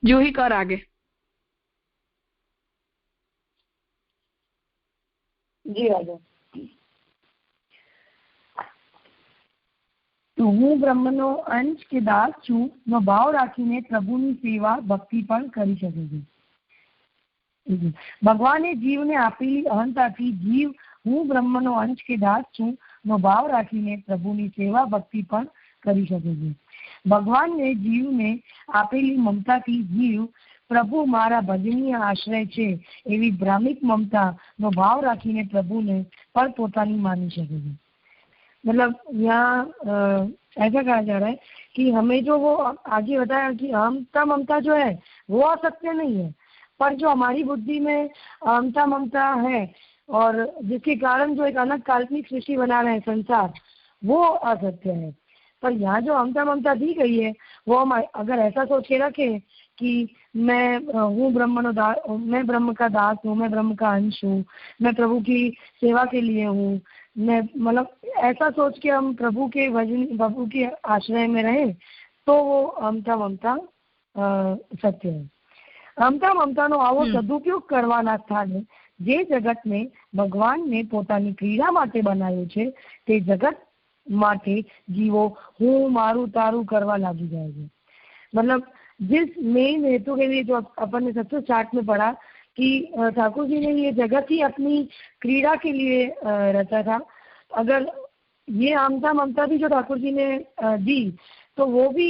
जो ही कर आगे। જી રાજા। તો હું બ્રહ્મનો અંશ કે દાસ છું, ભાવ રાખીને પ્રભુની સેવા ભક્તિ પણ કરી શકે છે। ભગવાને જીવને આપેલી અહંતાથી જીવ હું બ્રહ્મનો અંશ કે દાસ છું ભાવ રાખીને પ્રભુની સેવા ભક્તિ પણ કરી શકે છે। ભગવાનને જીવને આપેલી મમતાથી જીવ પ્રભુ મારા ભજનીય આશ્રય છે એવી ભ્રામિક મમતાનો ભાવ રાખીને પ્રભુને પણ પોતાની માની શકે છે। मतलब यहाँ ऐसा कहा जा रहा है कि हमें जो वो आगे बताया कि अहमता ममता जो है वो असत्य नहीं है, पर जो हमारी बुद्धि में अहमता ममता है और जिसके कारण जो एक अलग काल्पनिक सृष्टि बना रहे हैं संसार, वो असत्य है। पर यहाँ जो अहमता ममता दी गई है वो हम अगर ऐसा सोच के रखें कि मैं हूँ मैं ब्रह्म का दास हूँ, मैं ब्रह्म का अंश हूँ, मैं प्रभु की सेवा के लिए हूँ, मैं मतलब ऐसा सोच के हम प्रभु के भजन प्रभु के आश्रय में रहें तो वो अहमता ममता सत्य है। अहमता ममताનો આવો સદુપયોગ કરવાના સ્થાને જે જગતને ભગવાનને પોતાની ક્રીડા માટે બનાવ્યું છે તે જગત માટે જીવો હું મારું તારું કરવા લાગી જાય છે। मतलब जिस मेन हेतु के लिए जो अपन ने 760 में पढ़ा कि ठाकुर जी ने ये जगत ही अपनी क्रीड़ा के लिए रचा था। अगर ये अहमता ममता भी जो ठाकुर जी ने दी तो वो भी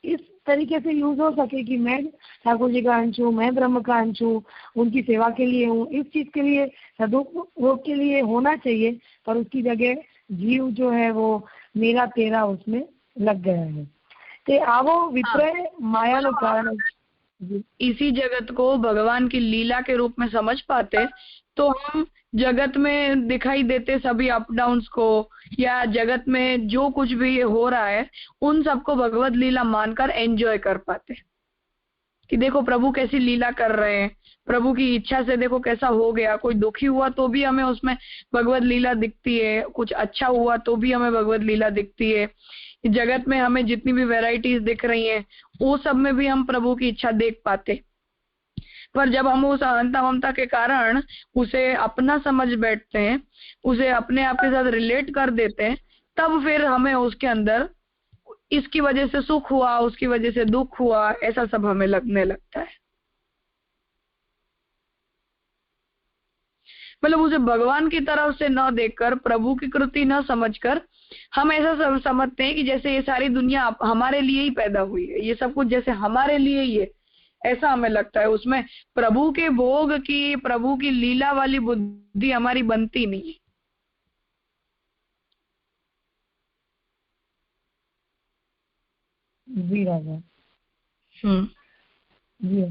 इस तरीके से यूज हो सके कि मैं ठाकुर जी का अंश हूँ, मैं ब्रह्म का अंश हूँ, उनकी सेवा के लिए हूँ, इस चीज के लिए सदुपयोग के लिए होना चाहिए। पर उसकी जगह जीव जो है वो मेरा तेरा उसमें लग गया है। ते आवो विप्रय माया नो कारण। इसी जगत को भगवान की लीला के रूप में समझ पाते तो हम जगत में दिखाई देते सभी अप डाउन्स को या जगत में जो कुछ भी हो रहा है उन सबको भगवत लीला मानकर एंजॉय कर पाते कि देखो प्रभु कैसी लीला कर रहे हैं, प्रभु की इच्छा से देखो कैसा हो गया। कोई दुखी हुआ तो भी हमें उसमें भगवत लीला दिखती है, कुछ अच्छा हुआ तो भी हमें भगवत लीला दिखती है। जगत में हमें जितनी भी वैरायटीज दिख रही हैं वो सब में भी हम प्रभु की इच्छा देख पाते। पर जब हम उस अहंता ममता के कारण उसे अपना समझ बैठते हैं, उसे अपने आप के साथ रिलेट कर देते हैं, तब फिर हमें उसके अंदर इसकी वजह से सुख हुआ, उसकी वजह से दुख हुआ, ऐसा सब हमें लगने लगता है। मतलब उसे भगवान की तरफ से न देखकर, प्रभु की कृति न समझकर हम ऐसा समझते हैं कि जैसे ये सारी दुनिया हमारे लिए ही पैदा हुई है, ये सब कुछ जैसे हमारे लिए ही है, ऐसा हमें लगता है। उसमें प्रभु के भोग की, प्रभु की लीला वाली बुद्धि हमारी बनती नहीं है। जी राजा। जी।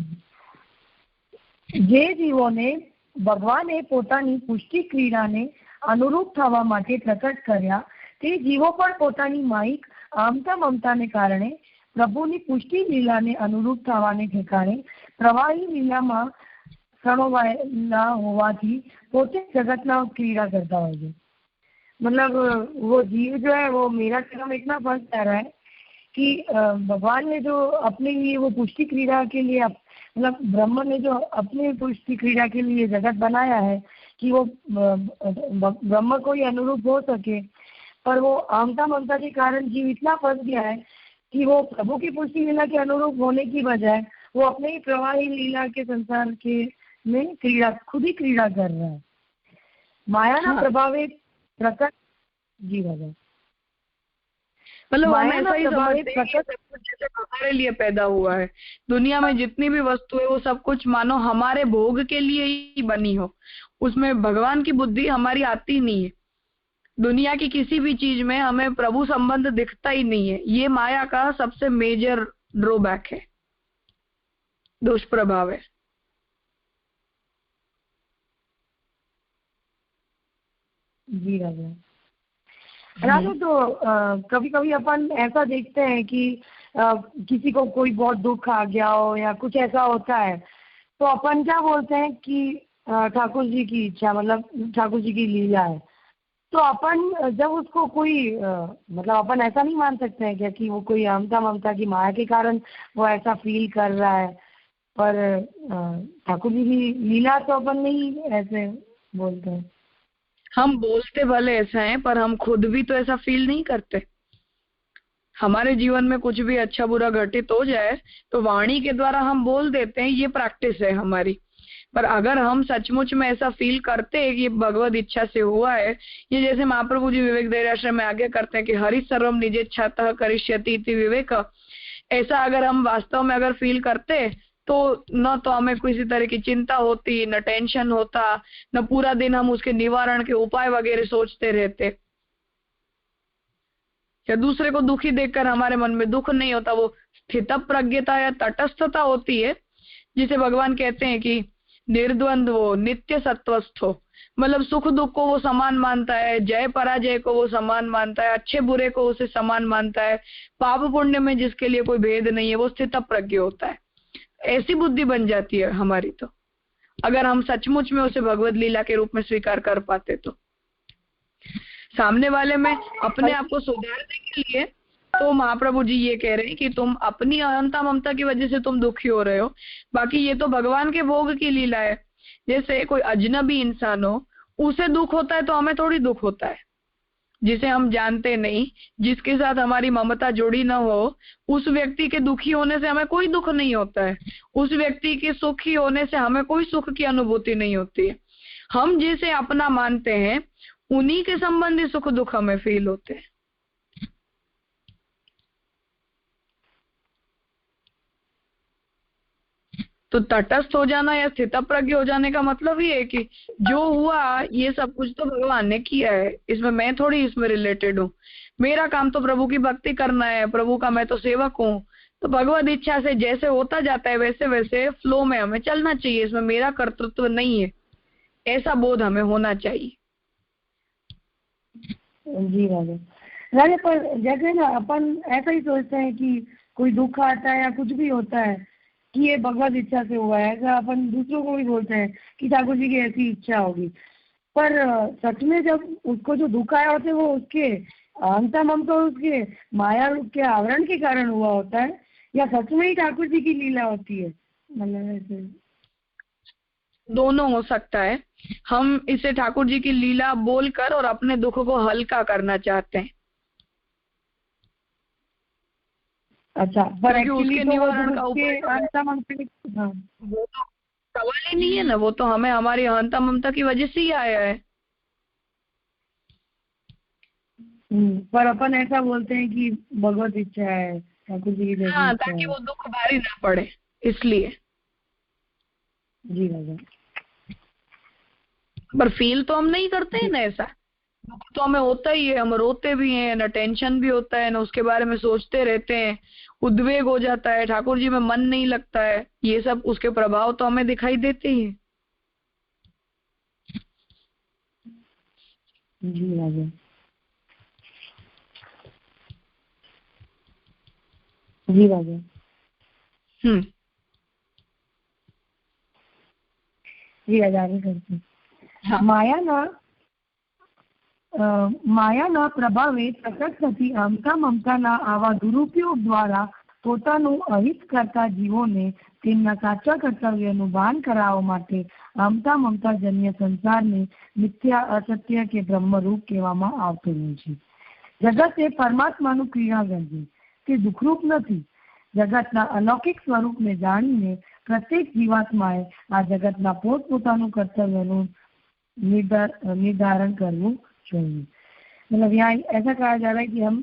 જે જીવોને ભગવાને પોતાની પુષ્ટિ ક્રીડાને અનુરૂપ થવા માટે પ્રકટ કર્યા તે જીવો પણ પોતાની માયિક આમતા મમતાને કારણે પ્રભુની પુષ્ટિ લીલાને અનુરૂપ થવાને ઠેકાણે પ્રવાહી લીલામાં સણોવાયેલા હોવાથી પોતે જગતના ક્રીડા કરતા હોય છે। मतलब वो जीव जो है वो मेरा कर्म इतना फंस जा रहा है कि भगवान ने जो अपने लिए वो पुष्टि क्रीड़ा के लिए मतलब ब्रह्म ने जो अपने पुष्टि क्रीड़ा के लिए जगत बनाया है कि वो ब्रह्म को ही अनुरूप हो सके, पर वो आमता ममता के कारण जीव इतना फंस गया है कि वो प्रभु की पुष्टि लीला के अनुरूप होने की बजाय वो अपने ही प्रवाही लीला के संसार के में क्रीड़ा खुद ही क्रीड़ा कर रहा है। माया ना प्रभावित प्रकट। जी बाबा। मतलब हम ऐसा ही समझते हैं कि सब कुछ जैसे हमारे लिए पैदा हुआ है, दुनिया में जितनी भी वस्तु है वो सब कुछ मानो हमारे भोग के लिए ही बनी हो, उसमें भगवान की बुद्धि हमारी आती नहीं है। दुनिया की किसी भी चीज में हमें प्रभु संबंध दिखता ही नहीं है। ये माया का सबसे मेजर ड्रॉबैक है, दुष्प्रभाव है। जी राजा। राजा तो कभी कभी अपन ऐसा देखते हैं कि किसी को कोई बहुत दुख आ गया हो या कुछ ऐसा होता है तो अपन क्या बोलते हैं कि ठाकुर जी की इच्छा, मतलब ठाकुर जी की लीला है। तो अपन जब उसको कोई मतलब अपन ऐसा नहीं मान सकते हैं क्या कि वो कोई आमता ममता की माया के कारण वो ऐसा फील कर रहा है, पर ठाकुर जी की लीला तो अपन नहीं ऐसे बोलते हैं। हम बोलते भले ऐसा है पर हम खुद भी तो ऐसा फील नहीं करते। हमारे जीवन में कुछ भी अच्छा बुरा घटित हो जाए तो वाणी के द्वारा हम बोल देते हैं, ये प्रैक्टिस है हमारी। पर अगर हम सचमुच में ऐसा फील करते हैं कि भगवत इच्छा से हुआ है, ये जैसे महाप्रभु जी विवेक धैर्याश्रम में आगे करते हैं कि हरि सर्वम निजेच्छातः करिष्यति इति विवेक, ऐसा अगर हम वास्तव में अगर फील करते तो न तो हमें किसी तरह की चिंता होती, न टेंशन होता, न पूरा दिन हम उसके निवारण के उपाय वगैरह सोचते रहते, या दूसरे को दुखी देखकर हमारे मन में दुख नहीं होता। वो स्थित प्रज्ञता या तटस्थता होती है जिसे भगवान कहते हैं कि निर्द्वंद, वो नित्य सत्वस्थ हो। मतलब सुख दुख को वो समान मानता है, जय पराजय को वो समान मानता है, अच्छे बुरे को उसे समान मानता है, पाप पुण्य में जिसके लिए कोई भेद नहीं है, वो स्थित प्रज्ञ होता है। ऐसी बुद्धि बन जाती है हमारी तो, अगर हम सचमुच में उसे भगवत लीला के रूप में स्वीकार कर पाते तो। सामने वाले में अपने आप को सुधारने के लिए तो महाप्रभु जी ये कह रहे हैं कि तुम अपनी अहंता ममता की वजह से तुम दुखी हो रहे हो, बाकी ये तो भगवान के भोग की लीला है। जैसे कोई अजनबी इंसान हो, उसे दुख होता है तो हमें थोड़ी दुख होता है। जिसे हम जानते नहीं, जिसके साथ हमारी ममता जुड़ी न हो, उस व्यक्ति के दुखी होने से हमें कोई दुख नहीं होता है। उस व्यक्ति के सुखी होने से हमें कोई सुख की अनुभूति नहीं होती है। हम जिसे अपना मानते हैं उन्हीं के संबंधी सुख दुख हमें फील होते हैं। तो तटस्थ हो जाना या स्थितप्रज्ञ हो जाने का मतलब ये है कि जो हुआ ये सब कुछ तो भगवान ने किया है, इसमें मैं थोड़ी इसमें रिलेटेड हूँ। मेरा काम तो प्रभु की भक्ति करना है, प्रभु का मैं तो सेवक हूँ। तो भगवत इच्छा से जैसे होता जाता है वैसे वैसे फ्लो में हमें चलना चाहिए, इसमें मेरा कर्तृत्व नहीं है, ऐसा बोध हमें होना चाहिए। जी राजा पर जैसे ना अपन ऐसा ही सोचते हैं कि कोई दुख आता है या कुछ भी होता है कि ये भगवत इच्छा से हुआ है, ऐसा अपन दूसरों को भी बोलते हैं कि ठाकुर जी की ऐसी इच्छा होगी। पर सच में जब उसको जो दुख आया होता है वो उसके अहंता ममता उसके माया रूप के आवरण के कारण हुआ होता है या सच में ही ठाकुर जी की लीला होती है? मतलब ऐसे दोनों हो सकता है। हम इसे ठाकुर जी की लीला बोलकर और अपने दुख को हल्का करना चाहते हैं। अच्छा, पर एक्चुअली तो निवारण का उसके उपाय अहंता ममता हाँ वो तो सवाल ही नहीं है ना, वो तो हमें हमारी अहंता ममता की वजह से ही आया है। पर अपन ऐसा बोलते हैं कि भगवत इच्छा है, ठाकुर जी की जैसी हाँ, इच्छा ताकि है। वो दुख भारी ना पड़े इसलिए। जी राजा। पर फील तो हम नहीं करते हैं ना ऐसा। दुख तो हमें होता ही है, हम रोते भी हैं ना, टेंशन भी होता है ना, उसके बारे में सोचते रहते हैं, उद्वेग हो जाता है, ठाकुर जी में मन नहीं लगता है, ये सब उसके प्रभाव तो हमें दिखाई देते ही हैं। जी राजा। जी राजा। जी राजा आगे करते हैं। हाँ। માયાના પ્રભાવે પ્રકટ થતી અહંતા મમતાના આવા દુરુપયોગ દ્વારા પોતાનું અહિત કરતા જીવોને તેમના સાચા કર્તવ્યનું ભાન કરાવવા માટે અહંતા મમતા જન્ય સંસારને મિથ્યા અસત્ય કે બ્રહ્મરૂપ કહેવામાં આવતું હોય છે. જગત એ પરમાત્માનું ક્રિયાગર છે, તે દુઃખરૂપ નથી. જગતના અલૌકિક સ્વરૂપને જાણીને પ્રત્યેક જીવાત્માએ આ જગતના પોતપોતાનું કર્તવ્યનું निर्धारण करવું चाहिए. मतलब यहाँ ऐसा कहा जा रहा है कि हम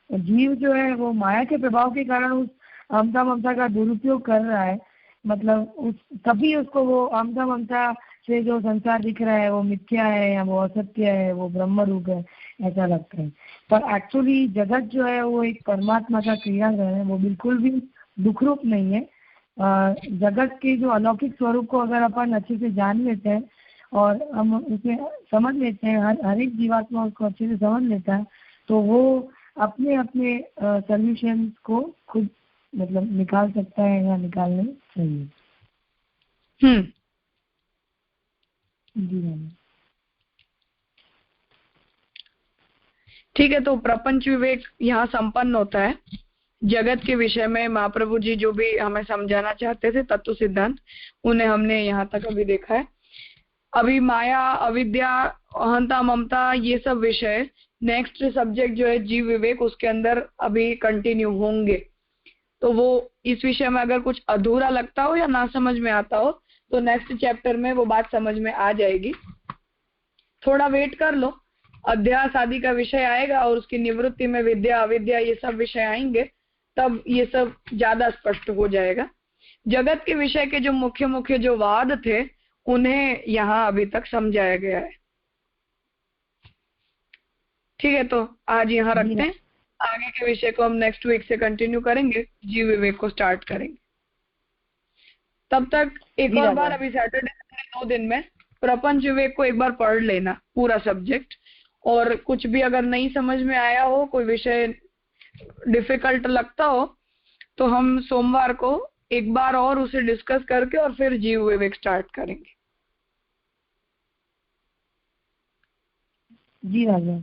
जीव जो है वो माया के प्रभाव के कारण उस अहंता ममता का दुरुपयोग कर रहा है. मतलब उस तभी उसको वो अहंता ममता से जो संसार दिख रहा है वो मिथ्या है या वो असत्य है, वो ब्रह्म रूप है, ऐसा लगता है. पर एक्चुअली जगत जो है वो एक परमात्मा का क्रियागर है, वो बिल्कुल भी दुख रूप नहीं है. जगत के जो अलौकिक स्वरूप को अगर अपन अच्छे से जान लेते हैं और हम उसे समझ लेते हैं, हर एक जीवात्मा उसको अच्छे से समझ लेता है, तो वो अपने अपने सॉल्यूशन को खुद मतलब निकाल सकता है या निकालने चाहिए. जी मैम. ठीक है, तो प्रपंच विवेक यहाँ संपन्न होता है. जगत के विषय में महाप्रभु जी जो भी हमें समझाना चाहते थे तत्व सिद्धांत, उन्हें हमने यहाँ तक अभी देखा है. अभी माया, अविद्या, अहंता, ममता, ये सब विषय नेक्स्ट सब्जेक्ट जो है जीव विवेक, उसके अंदर अभी कंटिन्यू होंगे. तो वो इस विषय में अगर कुछ अधूरा लगता हो या ना समझ में आता हो तो नेक्स्ट चैप्टर में वो बात समझ में आ जाएगी. थोड़ा वेट कर लो, अध्यास आदि का विषय आएगा और उसकी निवृत्ति में विद्या, अविद्या, ये सब विषय आएंगे, तब ये सब ज्यादा स्पष्ट हो जाएगा. जगत के विषय के जो मुख्य मुख्य जो वाद थे उन्हें यहाँ अभी तक समझाया गया है. ठीक है, तो आज यहाँ रखते हैं. आगे के विषय को हम नेक्स्ट वीक से कंटिन्यू करेंगे, जीव विवेक को स्टार्ट करेंगे. तब तक एक और बार, अभी सैटरडे 2 दिन में प्रपंच विवेक को एक बार पढ़ लेना पूरा सब्जेक्ट. और कुछ भी अगर नहीं समझ में आया हो, कोई विषय डिफिकल्ट लगता हो, तो हम सोमवार को एक बार और उसे डिस्कस करके और फिर जीव विवेक स्टार्ट करेंगे. जी राजा.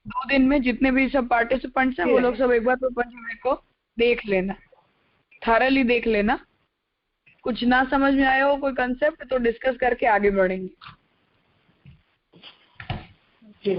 2 दिन में जितने भी सब पार्टिसिपेंट्स हैं वो लोग सब एक बार प्रपंच विवेक को देख लेना, थारली देख लेना. कुछ ना समझ में आया हो कोई कंसेप्ट तो डिस्कस करके आगे बढ़ेंगे. जी.